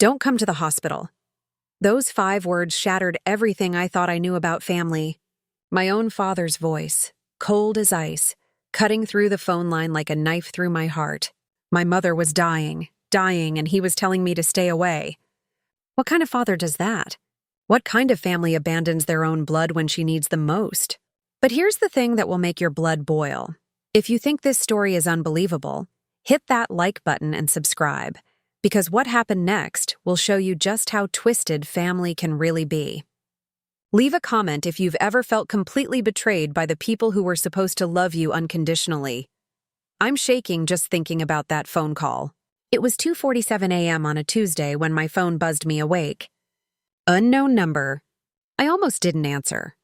Don't come to the hospital. Those 5 words shattered everything I thought I knew about family. My own father's voice, cold as ice, cutting through the phone line like a knife through my heart. My mother was dying, and he was telling me to stay away. What kind of father does that? What kind of family abandons their own blood when she needs them most? But here's the thing that will make your blood boil. If you think this story is unbelievable, hit that like button and subscribe, because what happened next will show you just how twisted family can really be. Leave a comment if you've ever felt completely betrayed by the people who were supposed to love you unconditionally. I'm shaking just thinking about that phone call. It was 2:47 a.m. on a Tuesday when my phone buzzed me awake. Unknown number. I almost didn't answer.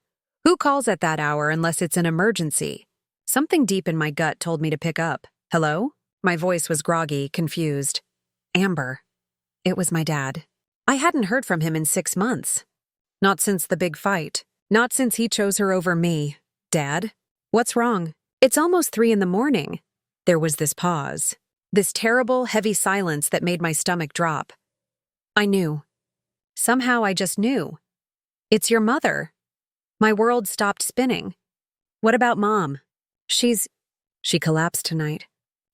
Who calls at that hour unless it's an emergency? Something deep in my gut told me to pick up. Hello? My voice was groggy, confused. Amber. It was my dad. I hadn't heard from him in 6 months. Not since the big fight. Not since he chose her over me. Dad? What's wrong? It's almost 3 in the morning. There was this pause. This terrible, heavy silence that made my stomach drop. I knew. Somehow I just knew. It's your mother. My world stopped spinning. What about Mom? She collapsed tonight.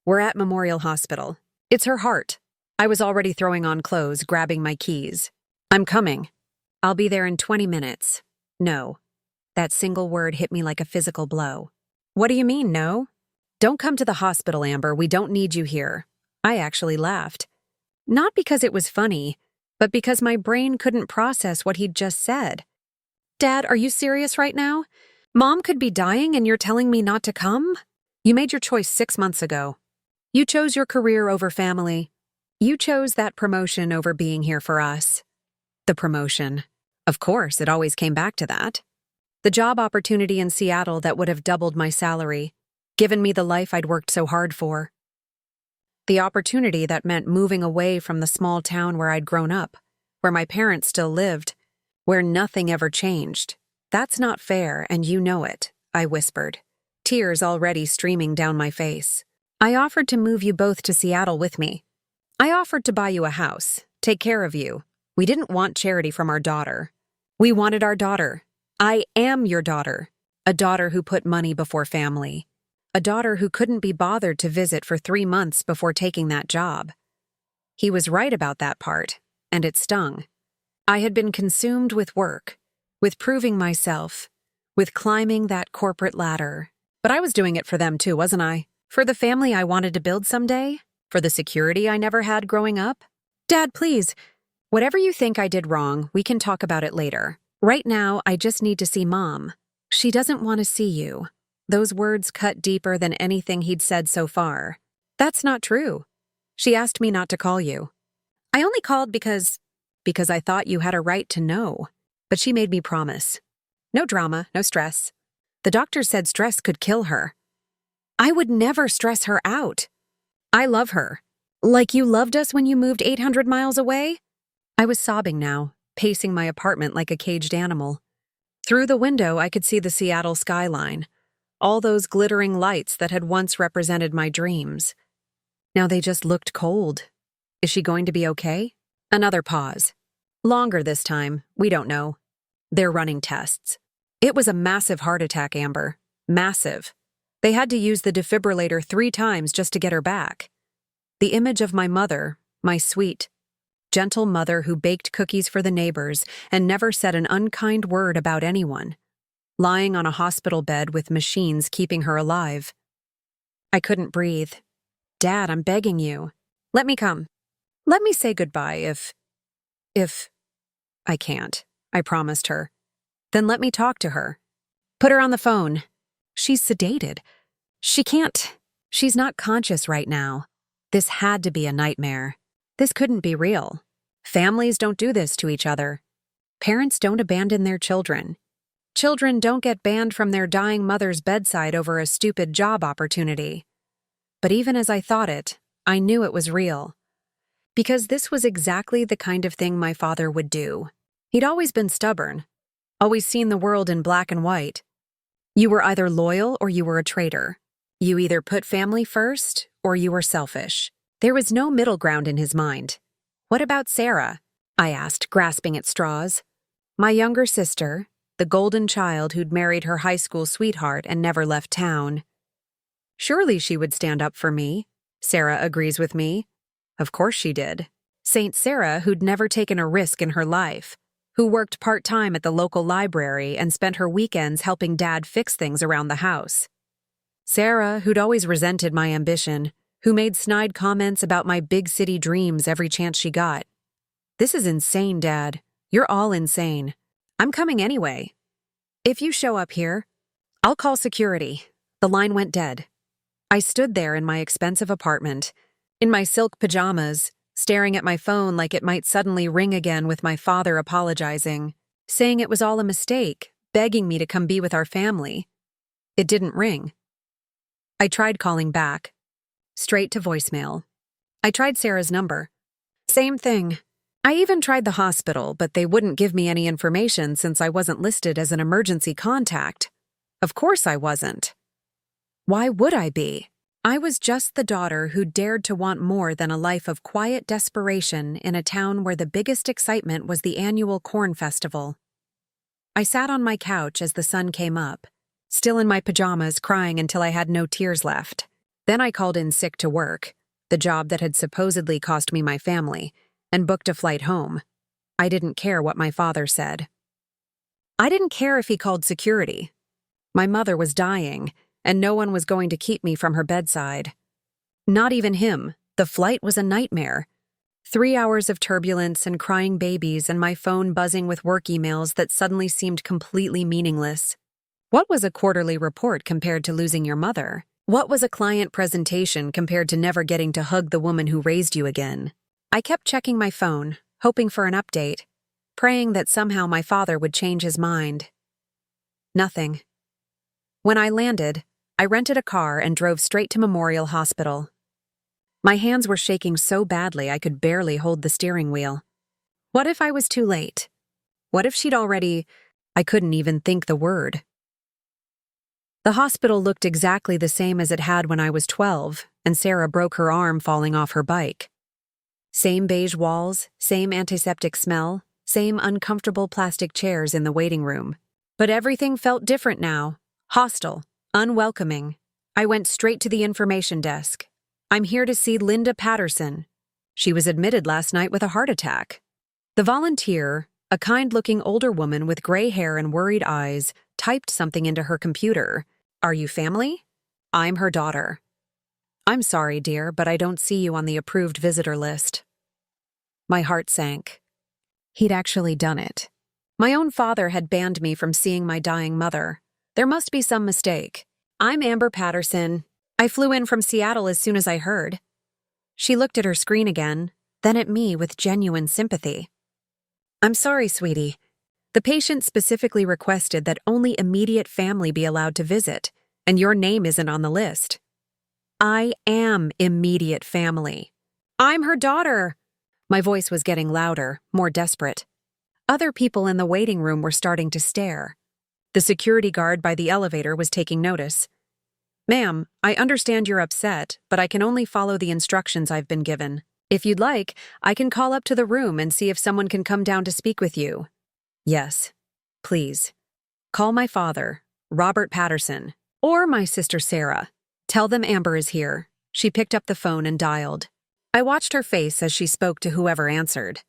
We're at Memorial Hospital. It's her heart. I was already throwing on clothes, grabbing my keys. I'm coming. I'll be there in 20 minutes. No. That single word hit me like a physical blow. What do you mean, no? Don't come to the hospital, Amber. We don't need you here. I actually laughed. Not because it was funny, but because my brain couldn't process what he'd just said. Dad, are you serious right now? Mom could be dying and you're telling me not to come? You made your choice 6 months ago. You chose your career over family. You chose that promotion over being here for us. The promotion. Of course, it always came back to that. The job opportunity in Seattle that would have doubled my salary, given me the life I'd worked so hard for. The opportunity that meant moving away from the small town where I'd grown up, where my parents still lived, where nothing ever changed. That's not fair, and you know it, I whispered, tears already streaming down my face. I offered to move you both to Seattle with me. I offered to buy you a house, take care of you. We didn't want charity from our daughter. We wanted our daughter. I am your daughter. A daughter who put money before family. A daughter who couldn't be bothered to visit for 3 months before taking that job. He was right about that part, and it stung. I had been consumed with work, with proving myself, with climbing that corporate ladder. But I was doing it for them too, wasn't I? For the family I wanted to build someday? For the security I never had growing up? Dad, please. Whatever you think I did wrong, we can talk about it later. Right now, I just need to see Mom. She doesn't want to see you. Those words cut deeper than anything he'd said so far. That's not true. She asked me not to call you. I only called because I thought you had a right to know. But she made me promise. No drama, no stress. The doctor said stress could kill her. I would never stress her out. I love her. Like you loved us when you moved 800 miles away? I was sobbing now, pacing my apartment like a caged animal. Through the window, I could see the Seattle skyline. All those glittering lights that had once represented my dreams. Now they just looked cold. Is she going to be okay? Another pause. Longer this time, we don't know. They're running tests. It was a massive heart attack, Amber. Massive. They had to use the defibrillator 3 times just to get her back. The image of my mother, my sweet, gentle mother who baked cookies for the neighbors and never said an unkind word about anyone, lying on a hospital bed with machines keeping her alive. I couldn't breathe. Dad, I'm begging you. Let me come. Let me say goodbye if... I can't, I promised her. Then let me talk to her. Put her on the phone. She's sedated. She can't. She's not conscious right now. This had to be a nightmare. This couldn't be real. Families don't do this to each other. Parents don't abandon their children. Children don't get banned from their dying mother's bedside over a stupid job opportunity. But even as I thought it, I knew it was real. Because this was exactly the kind of thing my father would do. He'd always been stubborn, always seen the world in black and white. You were either loyal or you were a traitor. You either put family first or you were selfish. There was no middle ground in his mind. What about Sarah? I asked, grasping at straws. My younger sister, the golden child who'd married her high school sweetheart and never left town. Surely she would stand up for me. Sarah agrees with me. Of course she did. Saint Sarah, who'd never taken a risk in her life, who worked part-time at the local library and spent her weekends helping Dad fix things around the house. Sarah, who'd always resented my ambition, who made snide comments about my big city dreams every chance she got. This is insane, Dad. You're all insane. I'm coming anyway. If you show up here, I'll call security. The line went dead. I stood there in my expensive apartment, in my silk pajamas, staring at my phone like it might suddenly ring again with my father apologizing, saying it was all a mistake, begging me to come be with our family. It didn't ring. I tried calling back. Straight to voicemail. I tried Sarah's number. Same thing. I even tried the hospital, but they wouldn't give me any information since I wasn't listed as an emergency contact. Of course I wasn't. Why would I be? I was just the daughter who dared to want more than a life of quiet desperation in a town where the biggest excitement was the annual corn festival. I sat on my couch as the sun came up, still in my pajamas, crying until I had no tears left. Then I called in sick to work, the job that had supposedly cost me my family, and booked a flight home. I didn't care what my father said. I didn't care if he called security. My mother was dying, and no one was going to keep me from her bedside. Not even him. The flight was a nightmare. 3 hours of turbulence and crying babies and my phone buzzing with work emails that suddenly seemed completely meaningless. What was a quarterly report compared to losing your mother? What was a client presentation compared to never getting to hug the woman who raised you again? I kept checking my phone, hoping for an update, praying that somehow my father would change his mind. Nothing. When I landed, I rented a car and drove straight to Memorial Hospital. My hands were shaking so badly I could barely hold the steering wheel. What if I was too late? What if she'd already... I couldn't even think the word. The hospital looked exactly the same as it had when I was 12, and Sarah broke her arm falling off her bike. Same beige walls, same antiseptic smell, same uncomfortable plastic chairs in the waiting room. But everything felt different now. Hostile. Unwelcoming. I went straight to the information desk. I'm here to see Linda Patterson. She was admitted last night with a heart attack. The volunteer, a kind-looking older woman with gray hair and worried eyes, typed something into her computer. Are you family? I'm her daughter. I'm sorry, dear, but I don't see you on the approved visitor list. My heart sank. He'd actually done it. My own father had banned me from seeing my dying mother. There must be some mistake. I'm Amber Patterson. I flew in from Seattle as soon as I heard. She looked at her screen again, then at me with genuine sympathy. I'm sorry, sweetie. The patient specifically requested that only immediate family be allowed to visit, and your name isn't on the list. I am immediate family. I'm her daughter. My voice was getting louder, more desperate. Other people in the waiting room were starting to stare. The security guard by the elevator was taking notice. Ma'am, I understand you're upset, but I can only follow the instructions I've been given. If you'd like, I can call up to the room and see if someone can come down to speak with you. Yes, please. Call my father, Robert Patterson, or my sister Sarah. Tell them Amber is here. She picked up the phone and dialed. I watched her face as she spoke to whoever answered.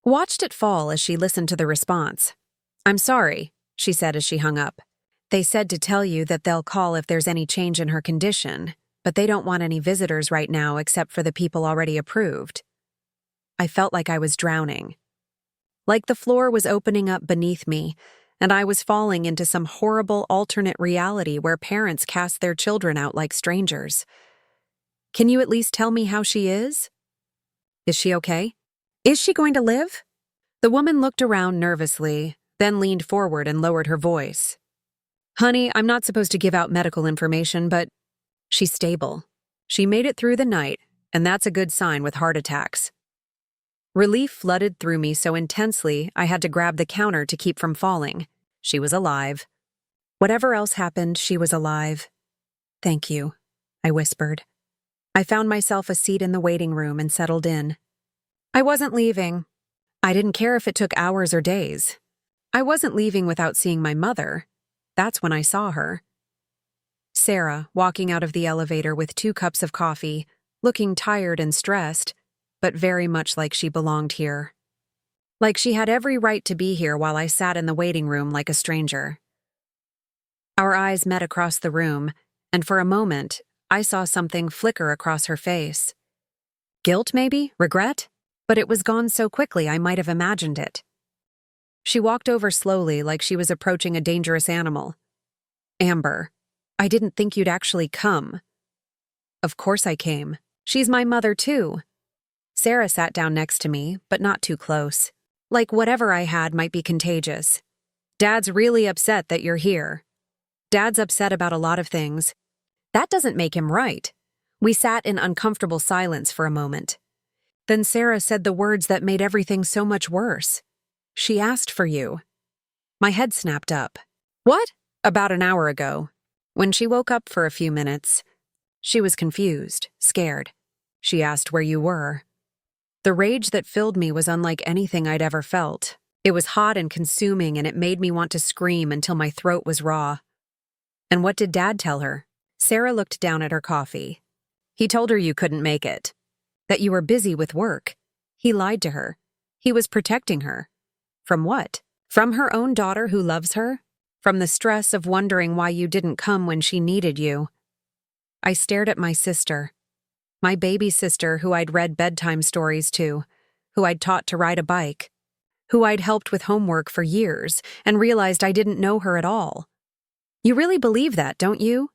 Watched it fall as she listened to the response. I'm sorry, she said as she hung up. They said to tell you that they'll call if there's any change in her condition, but they don't want any visitors right now except for the people already approved. I felt like I was drowning. Like the floor was opening up beneath me, and I was falling into some horrible alternate reality where parents cast their children out like strangers. Can you at least tell me how she is? Is she okay? Is she going to live? The woman looked around nervously, then leaned forward and lowered her voice. Honey, I'm not supposed to give out medical information, but she's stable. She made it through the night, and that's a good sign with heart attacks. Relief flooded through me so intensely I had to grab the counter to keep from falling. She was alive. Whatever else happened, she was alive. Thank you, I whispered. I found myself a seat in the waiting room and settled in. I wasn't leaving. I didn't care if it took hours or days. I wasn't leaving without seeing my mother. That's when I saw her. Sarah, walking out of the elevator with 2 cups of coffee, looking tired and stressed, but very much like she belonged here. Like she had every right to be here while I sat in the waiting room like a stranger. Our eyes met across the room, and for a moment, I saw something flicker across her face. Guilt, maybe? Regret? But it was gone so quickly I might have imagined it. She walked over slowly like she was approaching a dangerous animal. Amber, I didn't think you'd actually come. Of course I came. She's my mother too. Sarah sat down next to me, but not too close. Like whatever I had might be contagious. Dad's really upset that you're here. Dad's upset about a lot of things. That doesn't make him right. We sat in uncomfortable silence for a moment. Then Sarah said the words that made everything so much worse. She asked for you. My head snapped up. What? About an hour ago. When she woke up for a few minutes, she was confused, scared. She asked where you were. The rage that filled me was unlike anything I'd ever felt. It was hot and consuming, and it made me want to scream until my throat was raw. And what did Dad tell her? Sarah looked down at her coffee. He told her you couldn't make it. That you were busy with work. He lied to her. He was protecting her. From what? From her own daughter who loves her? From the stress of wondering why you didn't come when she needed you. I stared at my sister. My baby sister who I'd read bedtime stories to, who I'd taught to ride a bike, who I'd helped with homework for years, and realized I didn't know her at all. You really believe that, don't you?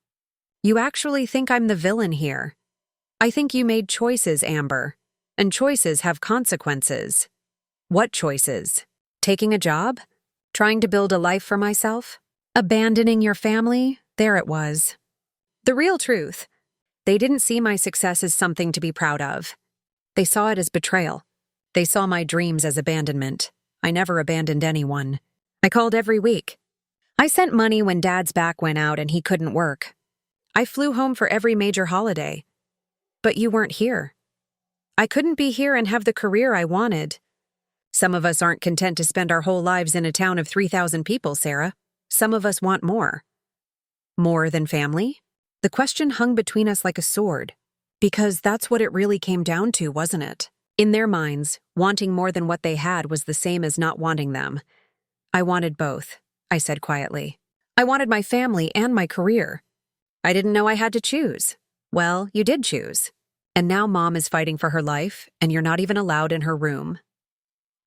You actually think I'm the villain here. I think you made choices, Amber, and choices have consequences. What choices? Taking a job? Trying to build a life for myself? Abandoning your family? There it was. The real truth. They didn't see my success as something to be proud of. They saw it as betrayal. They saw my dreams as abandonment. I never abandoned anyone. I called every week. I sent money when Dad's back went out and he couldn't work. I flew home for every major holiday. But you weren't here. I couldn't be here and have the career I wanted. Some of us aren't content to spend our whole lives in a town of 3,000 people, Sarah. Some of us want more. More than family? The question hung between us like a sword. Because that's what it really came down to, wasn't it? In their minds, wanting more than what they had was the same as not wanting them. I wanted both, I said quietly. I wanted my family and my career. I didn't know I had to choose. Well, you did choose. And now Mom is fighting for her life, and you're not even allowed in her room.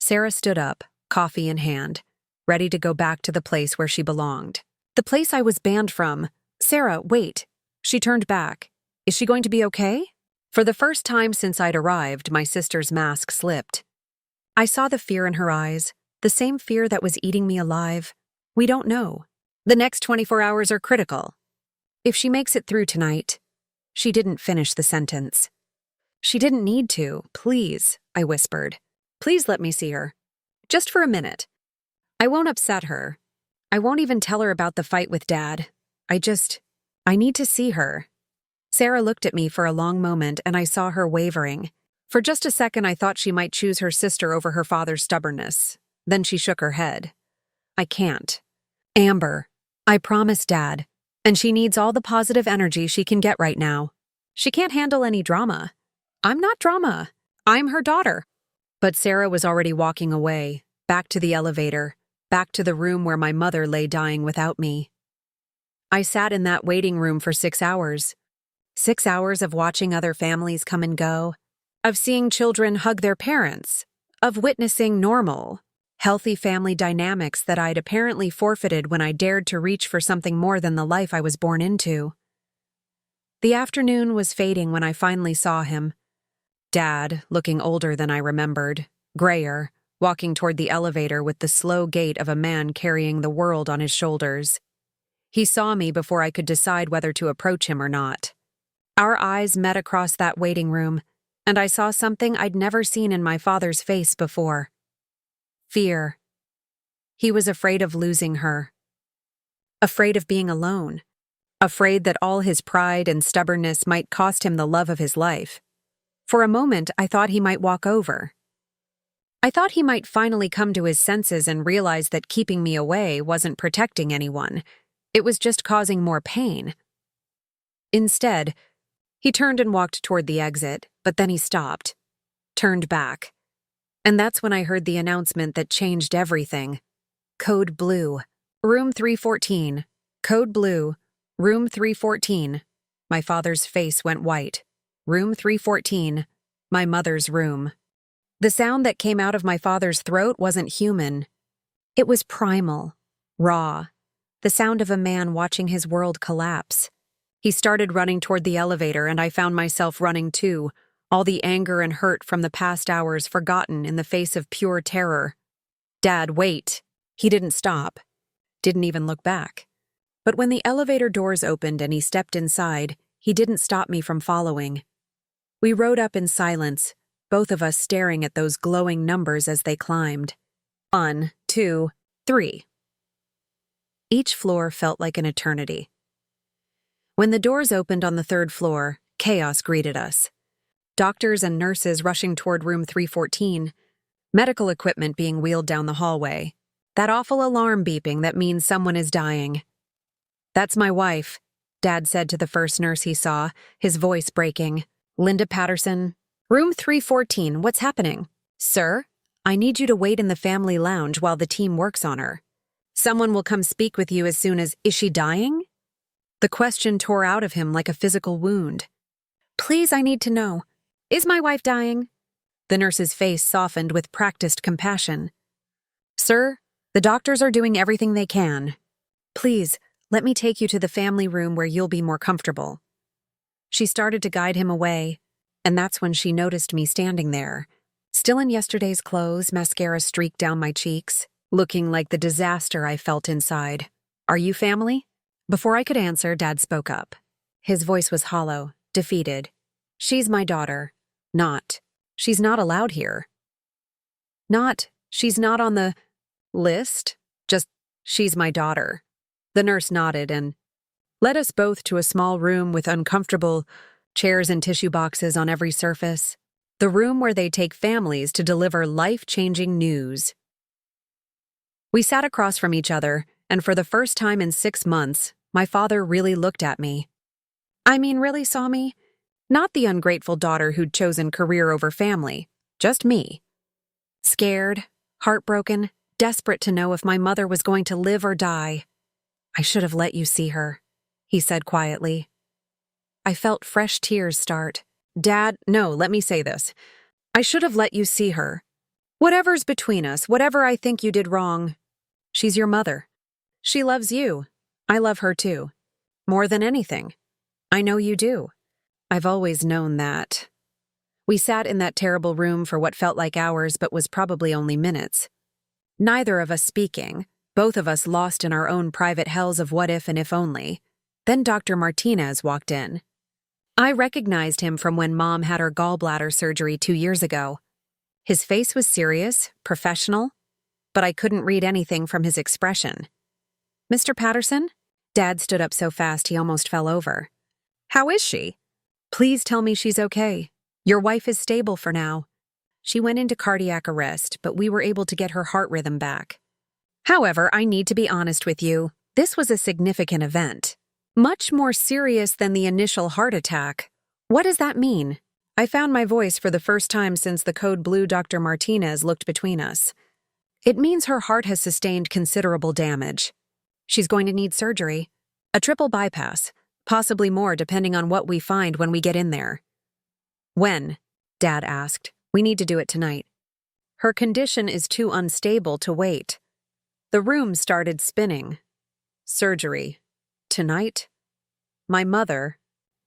Sarah stood up, coffee in hand, ready to go back to the place where she belonged. The place I was banned from. Sarah, wait. She turned back. Is she going to be okay? For the first time since I'd arrived, my sister's mask slipped. I saw the fear in her eyes, the same fear that was eating me alive. We don't know. The next 24 hours are critical. If she makes it through tonight. She didn't finish the sentence. She didn't need to. Please, I whispered. Please let me see her. Just for a minute. I won't upset her. I won't even tell her about the fight with Dad. I need to see her. Sarah looked at me for a long moment and I saw her wavering. For just a second I thought she might choose her sister over her father's stubbornness. Then she shook her head. I can't. Amber, I promised Dad. And she needs all the positive energy she can get right now. She can't handle any drama. I'm not drama. I'm her daughter. But Sarah was already walking away, back to the elevator, back to the room where my mother lay dying without me. I sat in that waiting room for 6 hours. 6 hours of watching other families come and go, of seeing children hug their parents, of witnessing normal, healthy family dynamics that I'd apparently forfeited when I dared to reach for something more than the life I was born into. The afternoon was fading when I finally saw him. Dad, looking older than I remembered, grayer, walking toward the elevator with the slow gait of a man carrying the world on his shoulders. He saw me before I could decide whether to approach him or not. Our eyes met across that waiting room, and I saw something I'd never seen in my father's face before. Fear. He was afraid of losing her. Afraid of being alone. Afraid that all his pride and stubbornness might cost him the love of his life. For a moment, I thought he might walk over. I thought he might finally come to his senses and realize that keeping me away wasn't protecting anyone. It was just causing more pain. Instead, he turned and walked toward the exit, but then he stopped, turned back. And that's when I heard the announcement that changed everything. Code Blue. Room 314. Code Blue. Room 314. My father's face went white. Room 314. My mother's room. The sound that came out of my father's throat wasn't human. It was primal, raw, the sound of a man watching his world collapse. He started running toward the elevator, and I found myself running too, all the anger and hurt from the past hours forgotten in the face of pure terror. Dad, wait. He didn't stop. Didn't even look back. But when the elevator doors opened and he stepped inside, he didn't stop me from following. We rode up in silence, both of us staring at those glowing numbers as they climbed. 1, 2, 3. Each floor felt like an eternity. When the doors opened on the 3rd floor, chaos greeted us. Doctors and nurses rushing toward room 314, medical equipment being wheeled down the hallway, that awful alarm beeping that means someone is dying. "That's my wife," Dad said to the first nurse he saw, his voice breaking. "Linda Patterson. Room 314, what's happening?" "Sir, I need you to wait in the family lounge while the team works on her. Someone will come speak with you as soon as, is she dying?" The question tore out of him like a physical wound. "Please, I need to know. Is my wife dying?" The nurse's face softened with practiced compassion. "Sir, the doctors are doing everything they can. Please, let me take you to the family room where you'll be more comfortable." She started to guide him away, and that's when she noticed me standing there, still in yesterday's clothes, mascara streaked down my cheeks, looking like the disaster I felt inside. "Are you family?" Before I could answer, Dad spoke up. His voice was hollow, defeated. "She's my daughter. Not. She's not allowed here. Not. She's not on the list. Just, she's my daughter." The nurse nodded and led us both to a small room with uncomfortable chairs and tissue boxes on every surface. The room where they take families to deliver life-changing news. We sat across from each other, and for the first time in 6 months, my father really looked at me. I mean, really saw me. Not the ungrateful daughter who'd chosen career over family, just me. Scared, heartbroken, desperate to know if my mother was going to live or die. "I should have let you see her," he said quietly. I felt fresh tears start. "Dad, no, let me say this. I should have let you see her. Whatever's between us, whatever I think you did wrong, she's your mother. She loves you. I love her too. More than anything. I know you do. I've always known that." We sat in that terrible room for what felt like hours but was probably only minutes. Neither of us speaking, both of us lost in our own private hells of what if and if only. Then Dr. Martinez walked in. I recognized him from when Mom had her gallbladder surgery 2 years ago. His face was serious, professional, but I couldn't read anything from his expression. "Mr. Patterson?" Dad stood up so fast he almost fell over. "How is she? Please tell me she's okay. Your wife is stable for now. She went into cardiac arrest, but we were able to get her heart rhythm back. However, I need to be honest with you. This was a significant event. Much more serious than the initial heart attack." "What does that mean?" I found my voice for the first time since the code blue Dr. Martinez looked between us. "It means her heart has sustained considerable damage. She's going to need surgery. A triple bypass, possibly more depending on what we find when we get in there." "When?" Dad asked. "We need to do it tonight. Her condition is too unstable to wait." The room started spinning. Surgery. Tonight? My mother,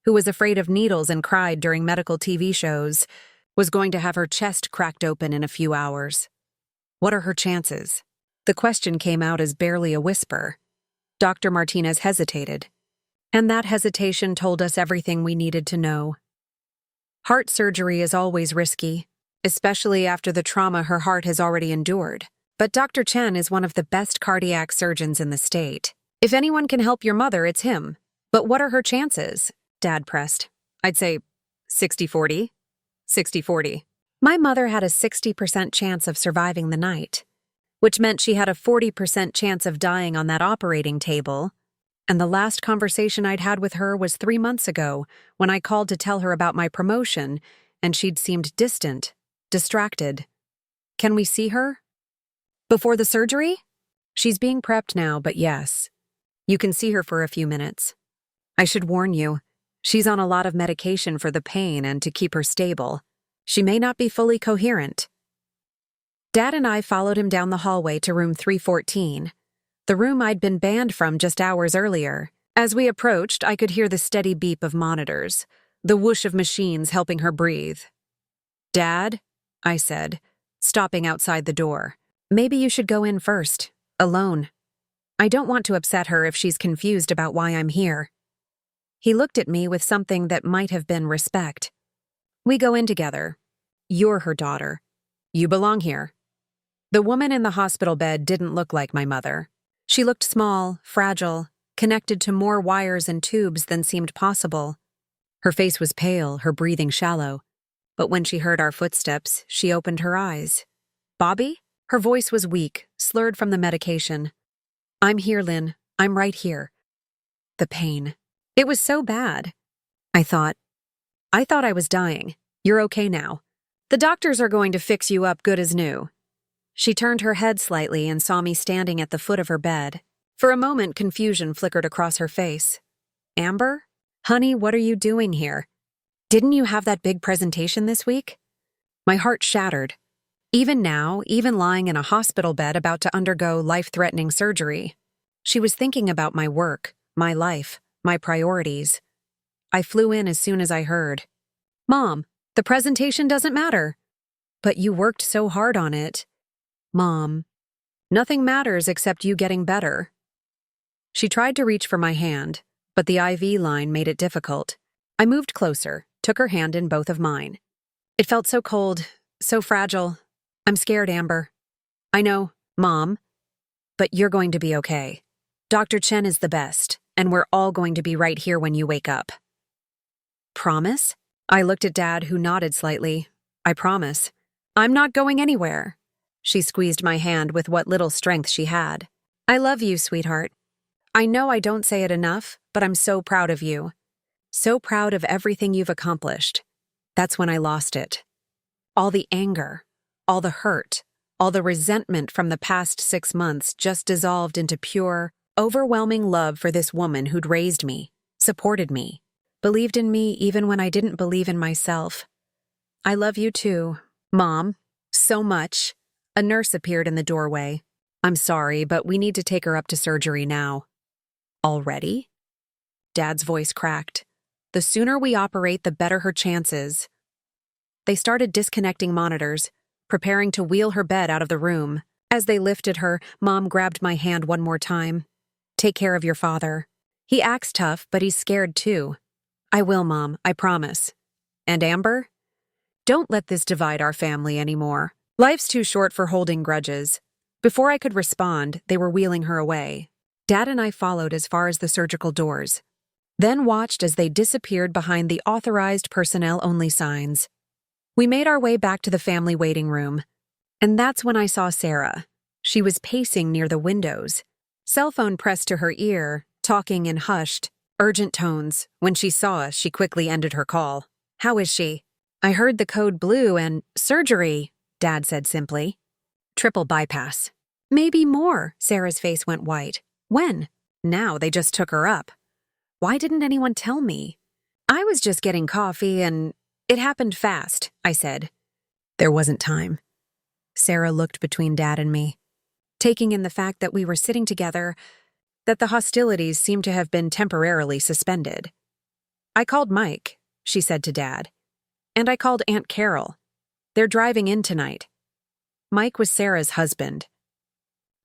who was afraid of needles and cried during medical TV shows, was going to have her chest cracked open in a few hours. What are her chances? The question came out as barely a whisper. Dr. Martinez hesitated, and that hesitation told us everything we needed to know. Heart surgery is always risky, especially after the trauma her heart has already endured. But Dr. Chen is one of the best cardiac surgeons in the state. If anyone can help your mother, it's him. But what are her chances? Dad pressed. I'd say 60-40. 60-40. My mother had a 60% chance of surviving the night, which meant she had a 40% chance of dying on that operating table. And the last conversation I'd had with her was 3 months ago when I called to tell her about my promotion, and she'd seemed distant, distracted. Can we see her? Before the surgery? She's being prepped now, but yes. You can see her for a few minutes. I should warn you, she's on a lot of medication for the pain and to keep her stable. She may not be fully coherent. Dad and I followed him down the hallway to room 314, the room I'd been banned from just hours earlier. As we approached, I could hear the steady beep of monitors, the whoosh of machines helping her breathe. "Dad," I said, stopping outside the door. "Maybe you should go in first, alone. I don't want to upset her if she's confused about why I'm here." He looked at me with something that might have been respect. "We go in together. You're her daughter. You belong here." The woman in the hospital bed didn't look like my mother. She looked small, fragile, connected to more wires and tubes than seemed possible. Her face was pale, her breathing shallow. But when she heard our footsteps, she opened her eyes. "Bobby?" Her voice was weak, slurred from the medication. "I'm here, Lynn. I'm right here." The pain. It was so bad. I thought I was dying. "You're okay now. The doctors are going to fix you up good as new." She turned her head slightly and saw me standing at the foot of her bed. For a moment, confusion flickered across her face. "Amber? Honey, what are you doing here? Didn't you have that big presentation this week?" My heart shattered. Even now, even lying in a hospital bed about to undergo life-threatening surgery, she was thinking about my work, my life, my priorities. I flew in as soon as I heard. "Mom, the presentation doesn't matter." "But you worked so hard on it." "Mom, nothing matters except you getting better." She tried to reach for my hand, but the IV line made it difficult. I moved closer, took her hand in both of mine. It felt so cold, so fragile. "I'm scared, Amber." "I know, Mom, but you're going to be okay. Dr. Chen is the best, and we're all going to be right here when you wake up." "Promise?" I looked at Dad, who nodded slightly. "I promise. I'm not going anywhere." She squeezed my hand with what little strength she had. "I love you, sweetheart. I know I don't say it enough, but I'm so proud of you. So proud of everything you've accomplished." That's when I lost it. All the anger, all the hurt, all the resentment from the past 6 months just dissolved into pure, overwhelming love for this woman who'd raised me, supported me, believed in me even when I didn't believe in myself. "I love you too, Mom, so much." A nurse appeared in the doorway. "I'm sorry, but we need to take her up to surgery now." "Already?" Dad's voice cracked. "The sooner we operate, the better her chances." They started disconnecting monitors, preparing to wheel her bed out of the room. As they lifted her, Mom grabbed my hand one more time. "Take care of your father. He acts tough, but he's scared too." "I will, Mom, I promise." "And Amber? Don't let this divide our family anymore. Life's too short for holding grudges." Before I could respond, they were wheeling her away. Dad and I followed as far as the surgical doors, then watched as they disappeared behind the authorized personnel-only signs. We made our way back to the family waiting room, and that's when I saw Sarah. She was pacing near the windows, cell phone pressed to her ear, talking in hushed, urgent tones. When she saw us, she quickly ended her call. "How is she?" "I heard the code blue and surgery," Dad said simply. "Triple bypass." "Maybe more." Sarah's face went white. "When?" "Now, they just took her up." "Why didn't anyone tell me?" "I was just getting coffee and it happened fast," I said. There wasn't time. Sarah looked between Dad and me, taking in the fact that we were sitting together, that the hostilities seemed to have been temporarily suspended. "I called Mike," she said to Dad. "And I called Aunt Carol. They're driving in tonight." Mike was Sarah's husband.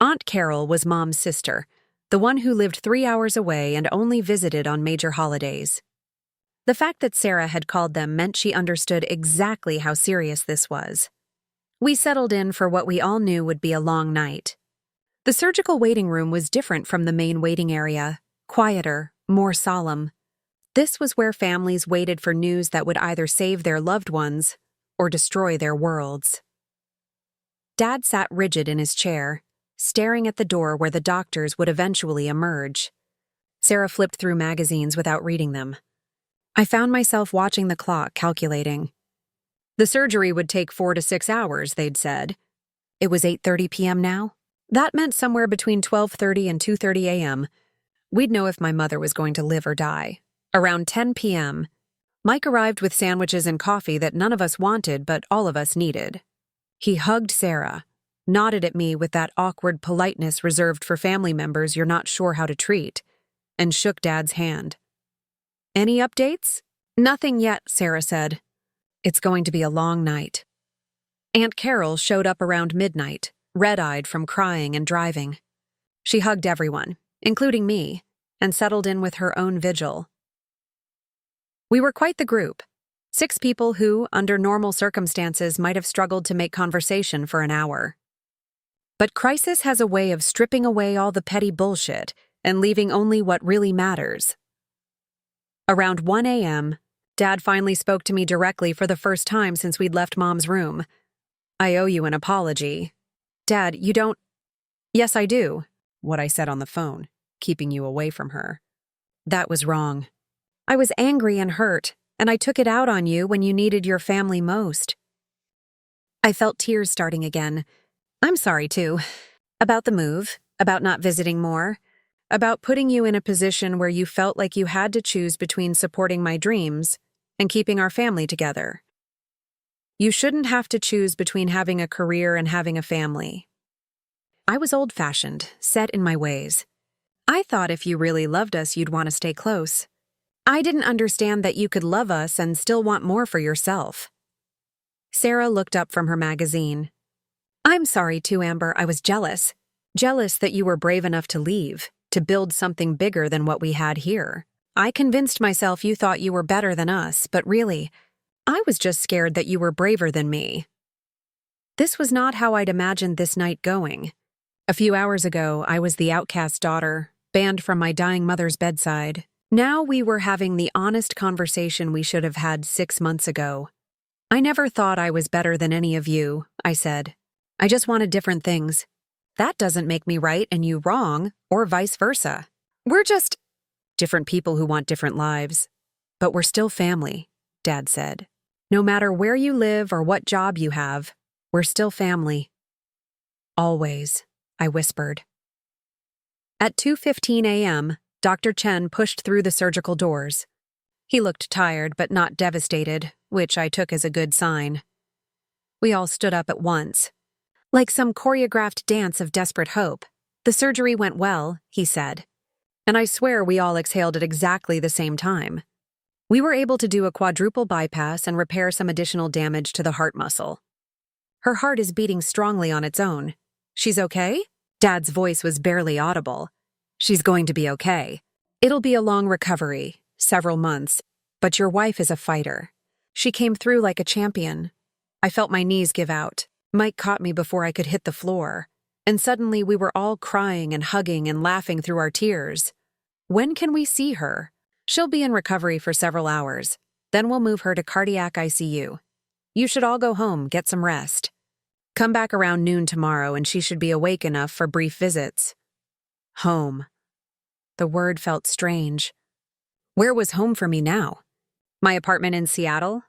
Aunt Carol was Mom's sister, the one who lived 3 hours away and only visited on major holidays. The fact that Sarah had called them meant she understood exactly how serious this was. We settled in for what we all knew would be a long night. The surgical waiting room was different from the main waiting area, quieter, more solemn. This was where families waited for news that would either save their loved ones or destroy their worlds. Dad sat rigid in his chair, staring at the door where the doctors would eventually emerge. Sarah flipped through magazines without reading them. I found myself watching the clock, calculating. The surgery would take 4 to 6 hours, they'd said. It was 8:30 p.m. now. That meant somewhere between 12:30 and 2:30 a.m. We'd know if my mother was going to live or die. Around 10 p.m., Mike arrived with sandwiches and coffee that none of us wanted but all of us needed. He hugged Sarah, nodded at me with that awkward politeness reserved for family members you're not sure how to treat, and shook Dad's hand. Any updates? Nothing yet, Sarah said. It's going to be a long night. Aunt Carol showed up around midnight, red-eyed from crying and driving. She hugged everyone, including me, and settled in with her own vigil. We were quite the group. 6 people who, under normal circumstances, might have struggled to make conversation for an hour. But crisis has a way of stripping away all the petty bullshit and leaving only what really matters. Around 1 a.m., Dad finally spoke to me directly for the first time since we'd left Mom's room. I owe you an apology. Dad, you don't— Yes, I do, what I said on the phone, keeping you away from her. That was wrong. I was angry and hurt, and I took it out on you when you needed your family most. I felt tears starting again. I'm sorry, too. About the move, about not visiting more, about putting you in a position where you felt like you had to choose between supporting my dreams and keeping our family together. You shouldn't have to choose between having a career and having a family. I was old-fashioned, set in my ways. I thought if you really loved us, you'd want to stay close. I didn't understand that you could love us and still want more for yourself. Sarah looked up from her magazine. I'm sorry too, Amber, I was jealous. Jealous that you were brave enough to leave, to build something bigger than what we had here. I convinced myself you thought you were better than us, but really, I was just scared that you were braver than me. This was not how I'd imagined this night going. A few hours ago, I was the outcast daughter, banned from my dying mother's bedside. Now we were having the honest conversation we should have had 6 months ago. I never thought I was better than any of you, I said. I just wanted different things. That doesn't make me right and you wrong, or vice versa. We're just different people who want different lives. But we're still family, Dad said. No matter where you live or what job you have, we're still family. Always, I whispered. At 2:15 a.m., Dr. Chen pushed through the surgical doors. He looked tired but not devastated, which I took as a good sign. We all stood up at once. Like some choreographed dance of desperate hope. The surgery went well, he said. And I swear we all exhaled at exactly the same time. We were able to do a quadruple bypass and repair some additional damage to the heart muscle. Her heart is beating strongly on its own. She's okay? Dad's voice was barely audible. She's going to be okay. It'll be a long recovery, several months, but your wife is a fighter. She came through like a champion. I felt my knees give out. Mike caught me before I could hit the floor, and suddenly we were all crying and hugging and laughing through our tears. When can we see her? She'll be in recovery for several hours. Then we'll move her to cardiac ICU. You should all go home, get some rest. Come back around noon tomorrow and she should be awake enough for brief visits. Home. The word felt strange. Where was home for me now? My apartment in Seattle?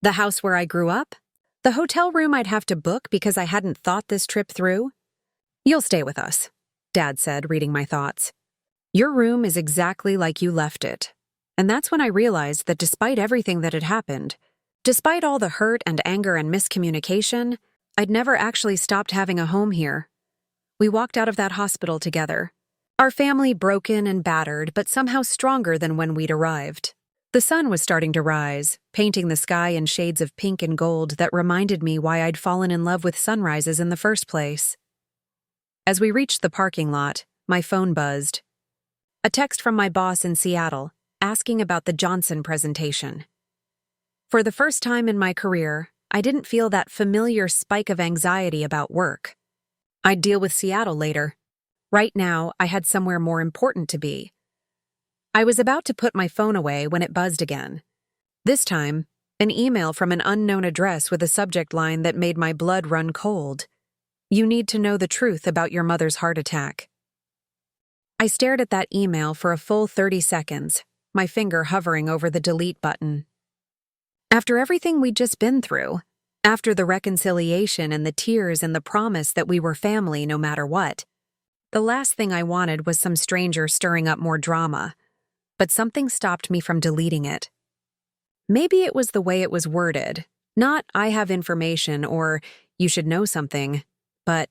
The house where I grew up? The hotel room I'd have to book because I hadn't thought this trip through? You'll stay with us, Dad said, reading my thoughts. Your room is exactly like you left it. And that's when I realized that despite everything that had happened, despite all the hurt and anger and miscommunication, I'd never actually stopped having a home here. We walked out of that hospital together. Our family broken and battered, but somehow stronger than when we'd arrived. The sun was starting to rise, painting the sky in shades of pink and gold that reminded me why I'd fallen in love with sunrises in the first place. As we reached the parking lot, my phone buzzed. A text from my boss in Seattle, asking about the Johnson presentation. For the first time in my career, I didn't feel that familiar spike of anxiety about work. I'd deal with Seattle later. Right now, I had somewhere more important to be. I was about to put my phone away when it buzzed again. This time, An email from an unknown address with a subject line that made my blood run cold. You need to know the truth about your mother's heart attack. I stared at that email for a full 30 seconds, my finger hovering over the delete button. After everything we'd just been through, after the reconciliation and the tears and the promise that we were family no matter what, the last thing I wanted was some stranger stirring up more drama. But something stopped me from deleting it. Maybe it was the way it was worded, not "I have information" or "you should know something," but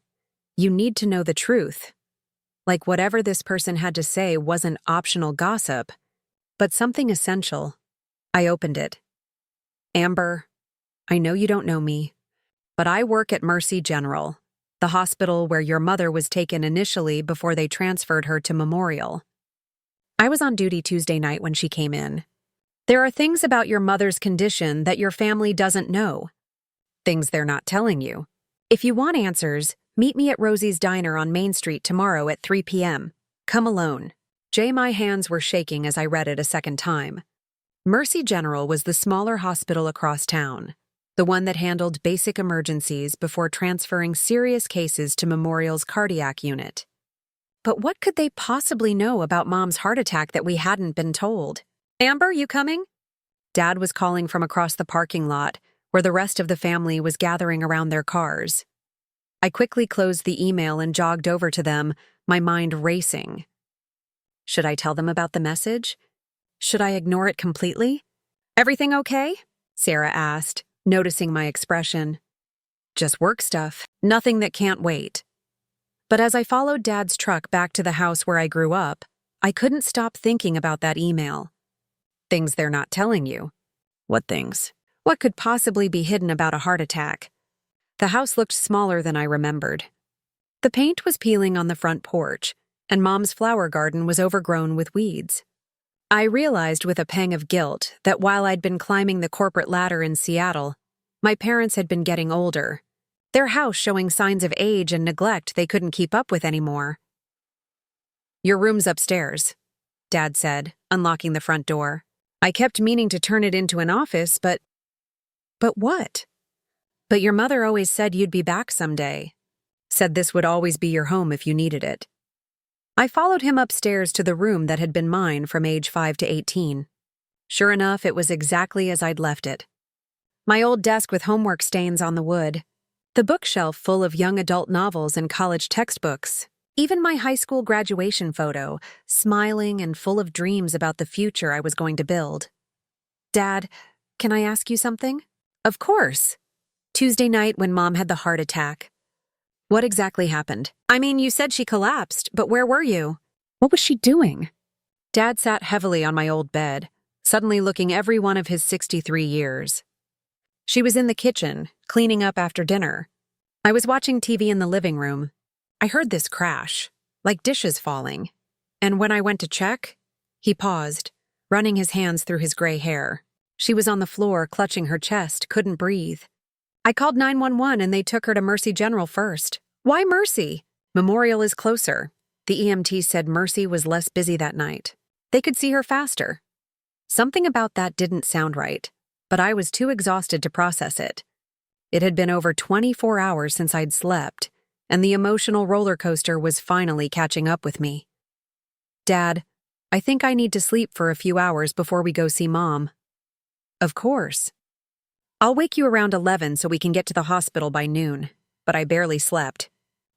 "you need to know the truth." Like whatever this person had to say wasn't optional gossip, but something essential. I opened it. Amber, I know you don't know me, but I work at Mercy General, the hospital where your mother was taken initially before they transferred her to Memorial. I was on duty Tuesday night when she came in. There are things about your mother's condition that your family doesn't know. Things they're not telling you. If you want answers, meet me at Rosie's Diner on Main Street tomorrow at 3 p.m. Come alone. My hands were shaking as I read it a second time. Mercy General was the smaller hospital across town, the one that handled basic emergencies before transferring serious cases to Memorial's cardiac unit. But what could they possibly know about Mom's heart attack that we hadn't been told? Amber, you coming? Dad was calling from across the parking lot, where the rest of the family was gathering around their cars. I quickly closed the email and jogged over to them, my mind racing. Should I tell them about the message? Should I ignore it completely? Everything okay? Sarah asked, noticing my expression. Just work stuff, nothing that can't wait. But as I followed Dad's truck back to the house where I grew up, I couldn't stop thinking about that email. Things they're not telling you. What things? What could possibly be hidden about a heart attack? The house looked smaller than I remembered. The paint was peeling on the front porch, and Mom's flower garden was overgrown with weeds. I realized with a pang of guilt that while I'd been climbing the corporate ladder in Seattle, my parents had been getting older, their house showing signs of age and neglect they couldn't keep up with anymore. Your room's upstairs, Dad said, unlocking the front door. I kept meaning to turn it into an office, but what? But your mother always said you'd be back someday. Said this would always be your home if you needed it. I followed him upstairs to the room that had been mine from age 5 to 18. Sure enough, it was exactly as I'd left it. My old desk with homework stains on the wood, the bookshelf full of young adult novels and college textbooks, even my high school graduation photo, smiling and full of dreams about the future I was going to build. Dad, can I ask you something? Of course. Tuesday night when Mom had the heart attack. What exactly happened? I mean, you said she collapsed, but where were you? What was she doing? Dad sat heavily on my old bed, suddenly looking every one of his 63 years. She was in the kitchen, cleaning up after dinner. I was watching TV in the living room. I heard this crash, like dishes falling. And when I went to check, he paused, running his hands through his gray hair. She was on the floor, clutching her chest, couldn't breathe. I called 911 and they took her to Mercy General first. Why Mercy? Memorial is closer. The EMT said Mercy was less busy that night. They could see her faster. Something about that didn't sound right, but I was too exhausted to process it. It had been over 24 hours since I'd slept, and the emotional roller coaster was finally catching up with me. Dad, I think I need to sleep for a few hours before we go see Mom. Of course. I'll wake you around 11 so we can get to the hospital by noon, but I barely slept.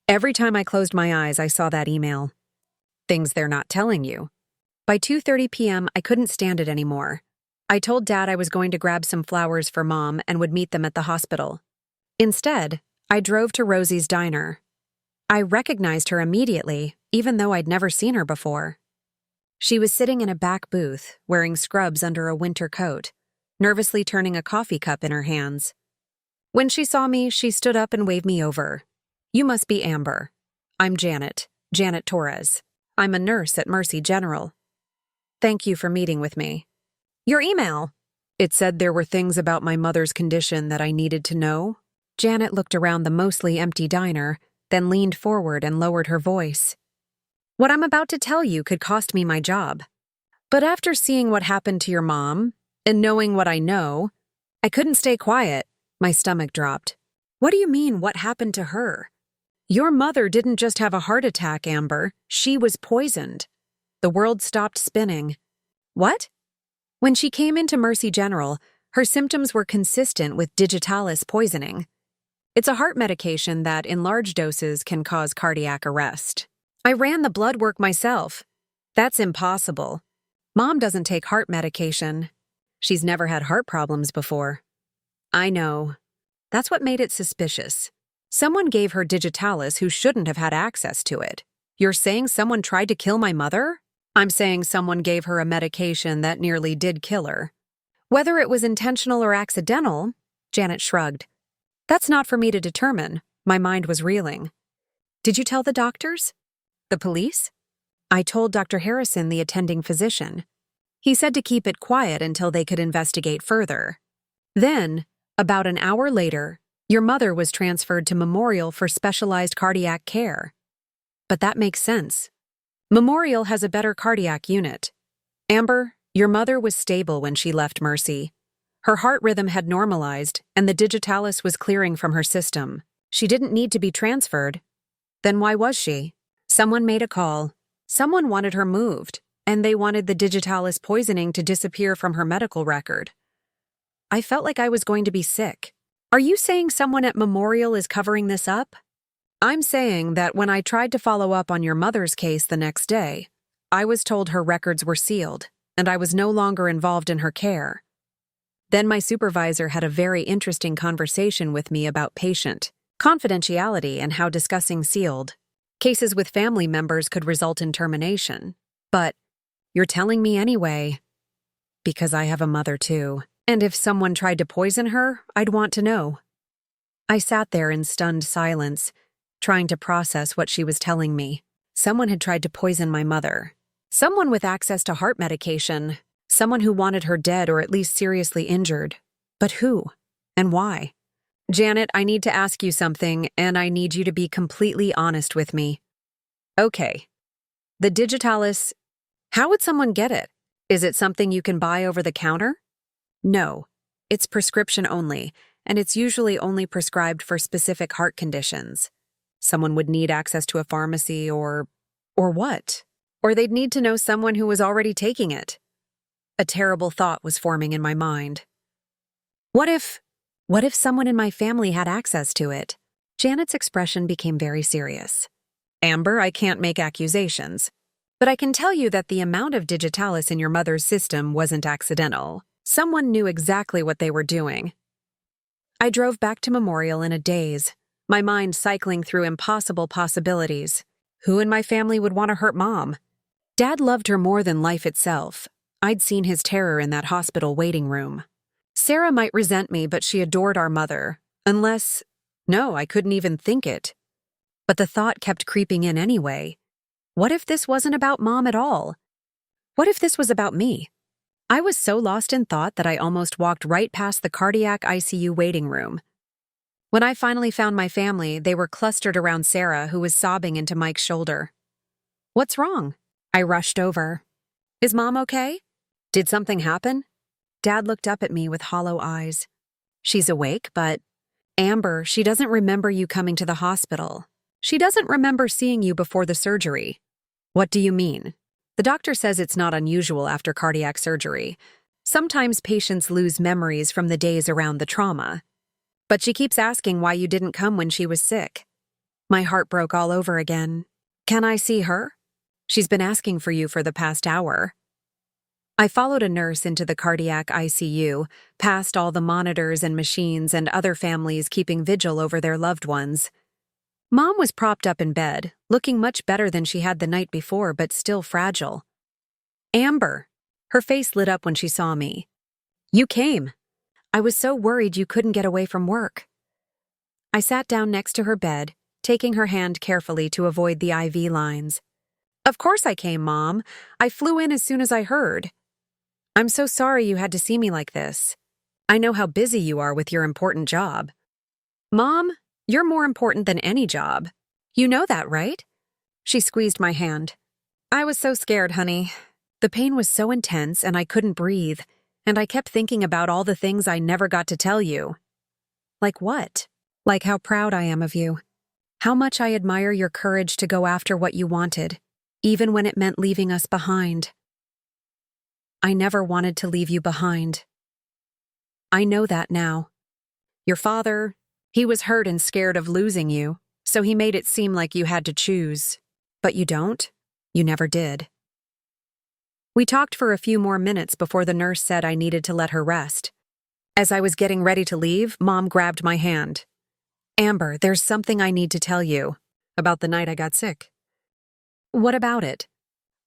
Every time I closed my eyes, I saw that email. Things they're not telling you. By 2:30 p.m., I couldn't stand it anymore. I told Dad I was going to grab some flowers for Mom and would meet them at the hospital. Instead, I drove to Rosie's Diner. I recognized her immediately, even though I'd never seen her before. She was sitting in a back booth, wearing scrubs under a winter coat, nervously turning a coffee cup in her hands. When she saw me, she stood up and waved me over. You must be Amber. I'm Janet Torres. I'm a nurse at Mercy General. Thank you for meeting with me. Your email. It said there were things about my mother's condition that I needed to know. Janet looked around the mostly empty diner, then leaned forward and lowered her voice. What I'm about to tell you could cost me my job. But after seeing what happened to your mom, and knowing what I know, I couldn't stay quiet. My stomach dropped. What do you mean, what happened to her? Your mother didn't just have a heart attack, Amber. She was poisoned. The world stopped spinning. What? When she came into Mercy General, her symptoms were consistent with digitalis poisoning. It's a heart medication that, in large doses, can cause cardiac arrest. I ran the blood work myself. That's impossible. Mom doesn't take heart medication. She's never had heart problems before. I know. That's what made it suspicious. Someone gave her digitalis who shouldn't have had access to it. You're saying someone tried to kill my mother? I'm saying someone gave her a medication that nearly did kill her. Whether it was intentional or accidental, Janet shrugged. That's not for me to determine. My mind was reeling. Did you tell the doctors? The police? I told Dr. Harrison, the attending physician. He said to keep it quiet until they could investigate further. Then, about an hour later, your mother was transferred to Memorial for specialized cardiac care. But that makes sense. Memorial has a better cardiac unit. Amber, your mother was stable when she left Mercy. Her heart rhythm had normalized, and the digitalis was clearing from her system. She didn't need to be transferred. Then why was she? Someone made a call. Someone wanted her moved, and they wanted the digitalis poisoning to disappear from her medical record. I felt like I was going to be sick. Are you saying someone at Memorial is covering this up? I'm saying that when I tried to follow up on your mother's case the next day, I was told her records were sealed, and I was no longer involved in her care. Then my supervisor had a very interesting conversation with me about patient confidentiality and how discussing sealed cases with family members could result in termination. But you're telling me anyway. Because I have a mother too, and if someone tried to poison her, I'd want to know. I sat there in stunned silence, trying to process what she was telling me. Someone had tried to poison my mother. Someone with access to heart medication. Someone who wanted her dead or at least seriously injured. But who? And why? Janet, I need to ask you something, and I need you to be completely honest with me. Okay. The digitalis, how would someone get it? Is it something you can buy over the counter? No. It's prescription only, and it's usually only prescribed for specific heart conditions. Someone would need access to a pharmacy or what? Or they'd need to know someone who was already taking it. A terrible thought was forming in my mind. What if someone in my family had access to it? Janet's expression became very serious. Amber, I can't make accusations, but I can tell you that the amount of digitalis in your mother's system wasn't accidental. Someone knew exactly what they were doing. I drove back to Memorial in a daze, my mind cycling through impossible possibilities. Who in my family would want to hurt Mom? Dad loved her more than life itself. I'd seen his terror in that hospital waiting room. Sarah might resent me, but she adored our mother. No, I couldn't even think it. But the thought kept creeping in anyway. What if this wasn't about Mom at all? What if this was about me? I was so lost in thought that I almost walked right past the cardiac ICU waiting room. When I finally found my family, they were clustered around Sarah, who was sobbing into Mike's shoulder. What's wrong? I rushed over. Is Mom okay? Did something happen? Dad looked up at me with hollow eyes. She's awake, but Amber, she doesn't remember you coming to the hospital. She doesn't remember seeing you before the surgery. What do you mean? The doctor says it's not unusual after cardiac surgery. Sometimes patients lose memories from the days around the trauma. But she keeps asking why you didn't come when she was sick. My heart broke all over again. Can I see her? She's been asking for you for the past hour. I followed a nurse into the cardiac ICU, past all the monitors and machines and other families keeping vigil over their loved ones. Mom was propped up in bed, looking much better than she had the night before, but still fragile. Amber. Her face lit up when she saw me. You came. I was so worried you couldn't get away from work. I sat down next to her bed, taking her hand carefully to avoid the IV lines. Of course I came, Mom. I flew in as soon as I heard. I'm so sorry you had to see me like this. I know how busy you are with your important job. Mom, you're more important than any job. You know that, right? She squeezed my hand. I was so scared, honey. The pain was so intense and I couldn't breathe. and I kept thinking about all the things I never got to tell you. Like what? Like how proud I am of you. How much I admire your courage to go after what you wanted, even when it meant leaving us behind. I never wanted to leave you behind. I know that now. Your father, he was hurt and scared of losing you, so he made it seem like you had to choose. But you don't. You never did. We talked for a few more minutes before the nurse said I needed to let her rest. As I was getting ready to leave, Mom grabbed my hand. Amber, there's something I need to tell you about the night I got sick. What about it?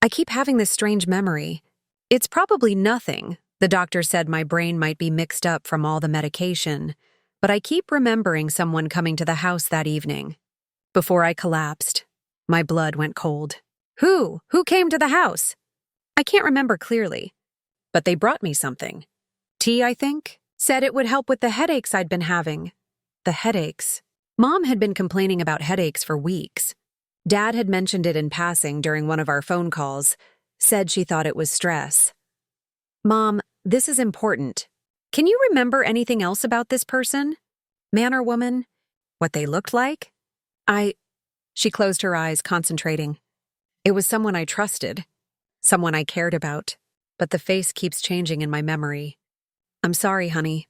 I keep having this strange memory. It's probably nothing. The doctor said my brain might be mixed up from all the medication, but I keep remembering someone coming to the house that evening. Before I collapsed, my blood went cold. Who? Who came to the house? I can't remember clearly, but they brought me something. Tea, I think? Said it would help with the headaches I'd been having. The headaches. Mom had been complaining about headaches for weeks. Dad had mentioned it in passing during one of our phone calls, said she thought it was stress. Mom, this is important. Can you remember anything else about this person? Man or woman? What they looked like? She closed her eyes, concentrating. It was someone I trusted, someone I cared about, but the face keeps changing in my memory. I'm sorry, honey.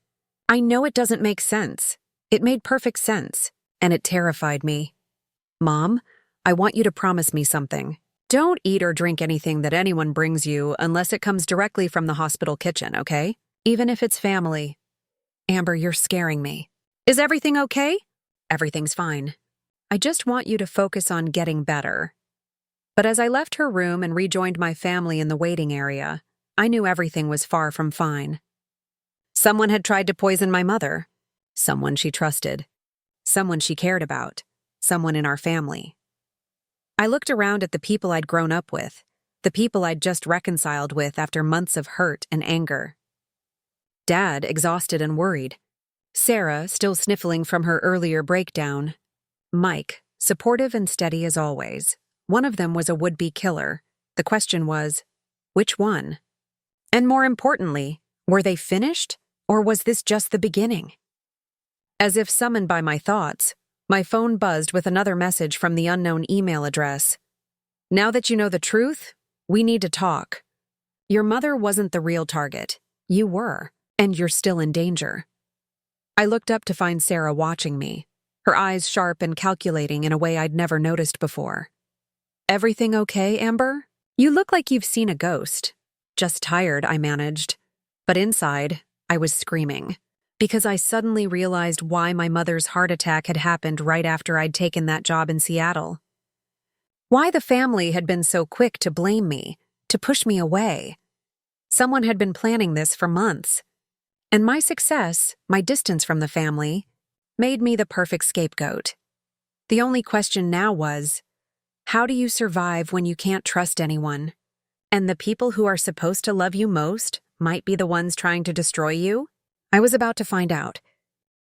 I know it doesn't make sense. It made perfect sense, and it terrified me. Mom, I want you to promise me something. Don't eat or drink anything that anyone brings you unless it comes directly from the hospital kitchen, okay? Even if it's family. Amber, you're scaring me. Is everything okay? Everything's fine. I just want you to focus on getting better. But as I left her room and rejoined my family in the waiting area, I knew everything was far from fine. Someone had tried to poison my mother. Someone she trusted. Someone she cared about. Someone in our family. I looked around at the people I'd grown up with, the people I'd just reconciled with after months of hurt and anger. Dad, exhausted and worried. Sarah, still sniffling from her earlier breakdown. Mike, supportive and steady as always. One of them was a would-be killer. The question was, which one? And more importantly, were they finished, or was this just the beginning? As if summoned by my thoughts, my phone buzzed with another message from the unknown email address. Now that you know the truth, we need to talk. Your mother wasn't the real target. You were, and you're still in danger. I looked up to find Sarah watching me, her eyes sharp and calculating in a way I'd never noticed before. Everything okay, Amber? You look like you've seen a ghost. Just tired, I managed. But inside, I was screaming, because I suddenly realized why my mother's heart attack had happened right after I'd taken that job in Seattle. Why the family had been so quick to blame me, to push me away. Someone had been planning this for months. And my success, my distance from the family, made me the perfect scapegoat. The only question now was, how do you survive when you can't trust anyone? And the people who are supposed to love you most might be the ones trying to destroy you? I was about to find out,